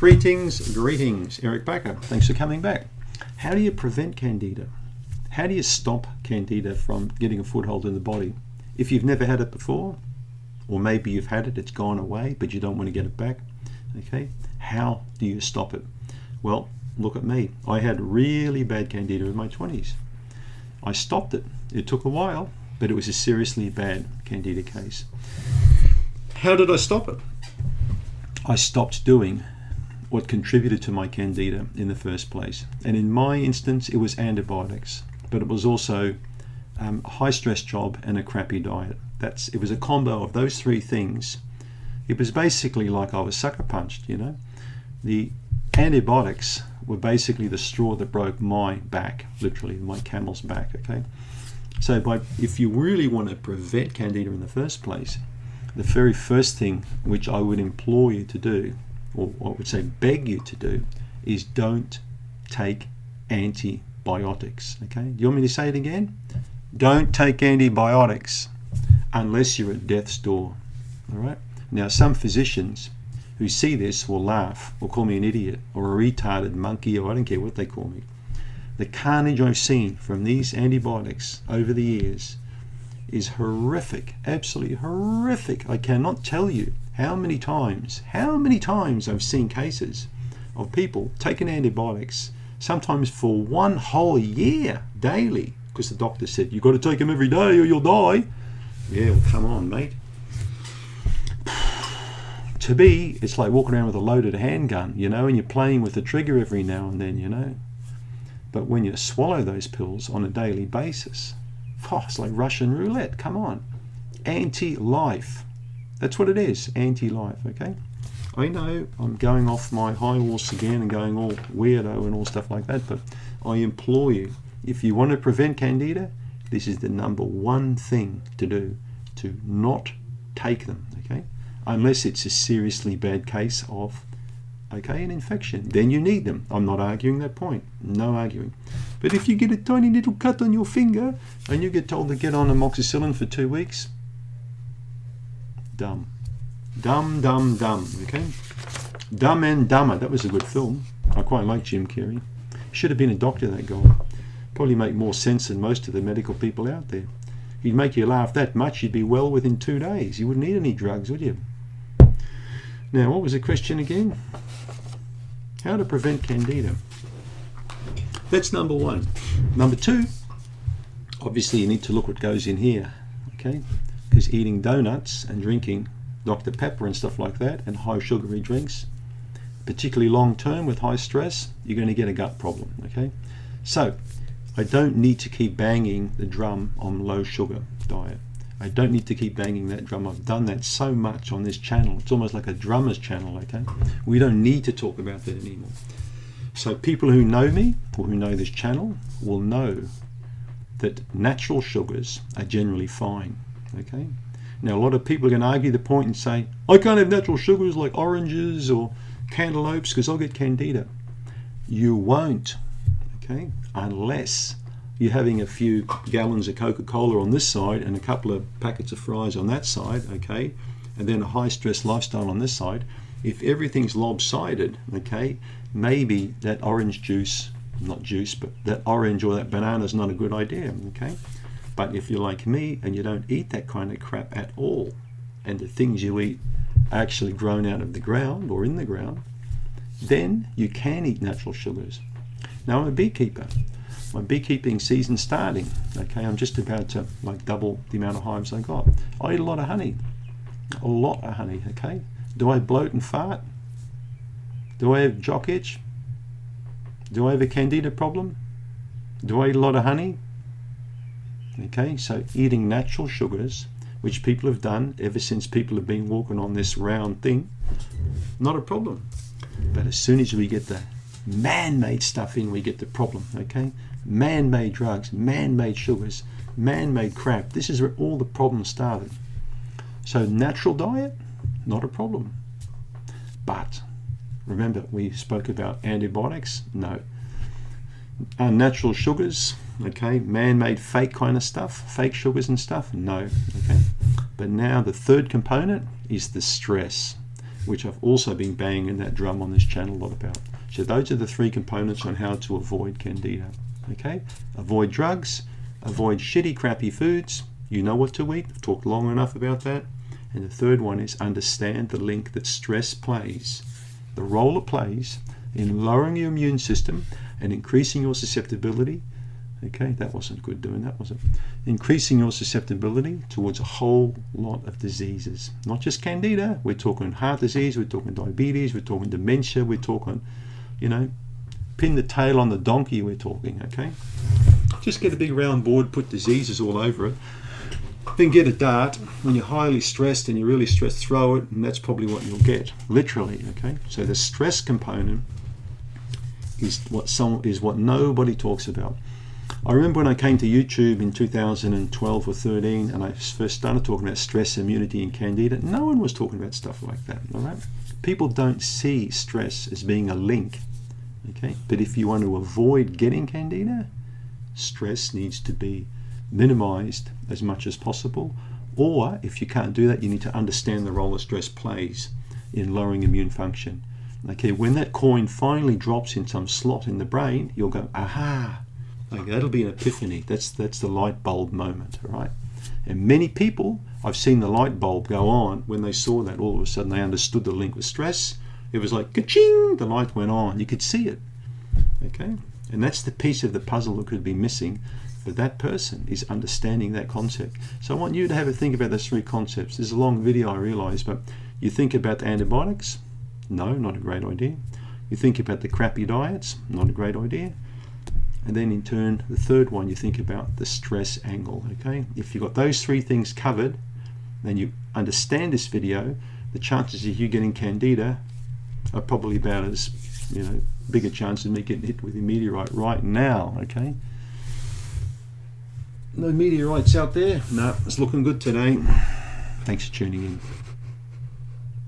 Greetings, Eric Bakker. Thanks for coming back. How do you prevent Candida? How do you stop Candida from getting a foothold in the body? If you've never had it before, or maybe you've had it, it's gone away, but you don't want to get it back, okay? How do you stop it? Well, look at me. I had really bad Candida in my 20s. I stopped it. It took a while, but it was a seriously bad Candida case. How did I stop it? I stopped doing what contributed to my Candida in the first place. And in my instance, it was antibiotics, but it was also a high stress job and a crappy diet. It was a combo of those three things. It was basically like I was sucker punched, you know. The antibiotics were basically the straw that broke my back, literally my camel's back, okay? So if you really want to prevent Candida in the first place, the very first thing which I would implore you to do, or I would say beg you to do, is don't take antibiotics, okay? You want me to say it again? Don't take antibiotics unless you're at death's door, all right? Now, some physicians who see this will laugh or call me an idiot or a retarded monkey, or I don't care what they call me. The carnage I've seen from these antibiotics over the years is horrific, absolutely horrific. I cannot tell you how many times I've seen cases of people taking antibiotics, sometimes for one whole year daily, because the doctor said, you've got to take them every day or you'll die. Yeah, well, come on, mate. To me, it's like walking around with a loaded handgun, you know, and you're playing with the trigger every now and then, you know. But when you swallow those pills on a daily basis, it's like Russian roulette. Come on. Anti-life. That's what it is, anti-life, okay? I know I'm going off my high horse again and going all weirdo and all stuff like that, but I implore you, if you want to prevent Candida, this is the number one thing to do, to not take them, okay? Unless it's a seriously bad case of, okay, an infection. Then you need them. I'm not arguing that point. No arguing. But if you get a tiny little cut on your finger and you get told to get on amoxicillin for 2 weeks, dumb. Dumb, dumb, dumb, okay? Dumb and Dumber. That was a good film. I quite like Jim Carrey. Should have been a doctor, that guy. Probably make more sense than most of the medical people out there. He'd make you laugh that much, you'd be well within 2 days. You wouldn't need any drugs, would you? Now, what was the question again? How to prevent Candida. That's number one. Number two, obviously you need to look what goes in here, okay? Because eating donuts and drinking Dr. Pepper and stuff like that, and high sugary drinks, particularly long term with high stress, you're going to get a gut problem, okay? So, I don't need to keep banging the drum on low sugar diet. I don't need to keep banging that drum. I've done that so much on this channel. It's almost like a drummer's channel, okay? We don't need to talk about that anymore. So people who know me, or who know this channel, will know that natural sugars are generally fine, okay? Now, a lot of people are going to argue the point and say, I can't have natural sugars like oranges or cantaloupes because I'll get Candida. You won't, okay? Unless you're having a few gallons of Coca-Cola on this side and a couple of packets of fries on that side, okay? And then a high-stress lifestyle on this side. If everything's lopsided, okay, maybe that orange juice, not juice, but that orange or that banana is not a good idea, okay? But if you're like me and you don't eat that kind of crap at all, and the things you eat are actually grown out of the ground or in the ground, then you can eat natural sugars. Now, I'm a beekeeper. My beekeeping season's starting, okay? I'm just about to double the amount of hives I got. I eat a lot of honey, okay? Do I bloat and fart? Do I have jock itch? Do I have a Candida problem? Do I eat a lot of honey? Okay, so eating natural sugars, which people have done ever since people have been walking on this round thing, not a problem. But as soon as we get the man-made stuff in, we get the problem, okay? Man-made drugs, man-made sugars, man-made crap. This is where all the problems started. So natural diet, not a problem. But remember, we spoke about antibiotics? No. Unnatural sugars, okay? Man-made fake kind of stuff, fake sugars and stuff? No, okay? But now the third component is the stress. which I've also been banging that drum on this channel a lot about. So those are the 3 components on how to avoid Candida. Okay, avoid drugs, avoid shitty, crappy foods. You know what to eat. I've talked long enough about that. And the third one is understand the link that stress plays, the role it plays in lowering your immune system and increasing your susceptibility. Okay, that wasn't good doing that, was it? Increasing your susceptibility towards a whole lot of diseases. Not just Candida. We're talking heart disease, we're talking diabetes, we're talking dementia, we're talking, you know, pin the tail on the donkey, we're talking, okay? Just get a big round board, put diseases all over it. Then get a dart. When you're highly stressed and you're really stressed, throw it, and that's probably what you'll get, literally, okay? So the stress component is what nobody talks about. I remember when I came to YouTube in 2012 or 13 and I first started talking about stress, immunity and Candida, no one was talking about stuff like that, all right? People don't see stress as being a link, okay? But if you want to avoid getting Candida, stress needs to be minimized as much as possible, or if you can't do that, you need to understand the role that stress plays in lowering immune function. Okay, when that coin finally drops in some slot in the brain, you'll go, aha. Okay, that'll be an epiphany. That's the light bulb moment, all right? And many people, I've seen the light bulb go on when they saw that. All of a sudden they understood the link with stress. It was like, ka-ching, the light went on. You could see it, okay? And that's the piece of the puzzle that could be missing for that person, is understanding that concept. So I want you to have a think about those 3 concepts. This is a long video, I realize, but you think about the antibiotics? No, not a great idea. You think about the crappy diets? Not a great idea. And then in turn, the third one, you think about the stress angle, okay? If you've got those 3 things covered, then you understand this video, the chances of you getting Candida are probably about as, you know, bigger chance of me getting hit with a meteorite right now, okay? No meteorites out there? No, it's looking good today. Thanks for tuning in.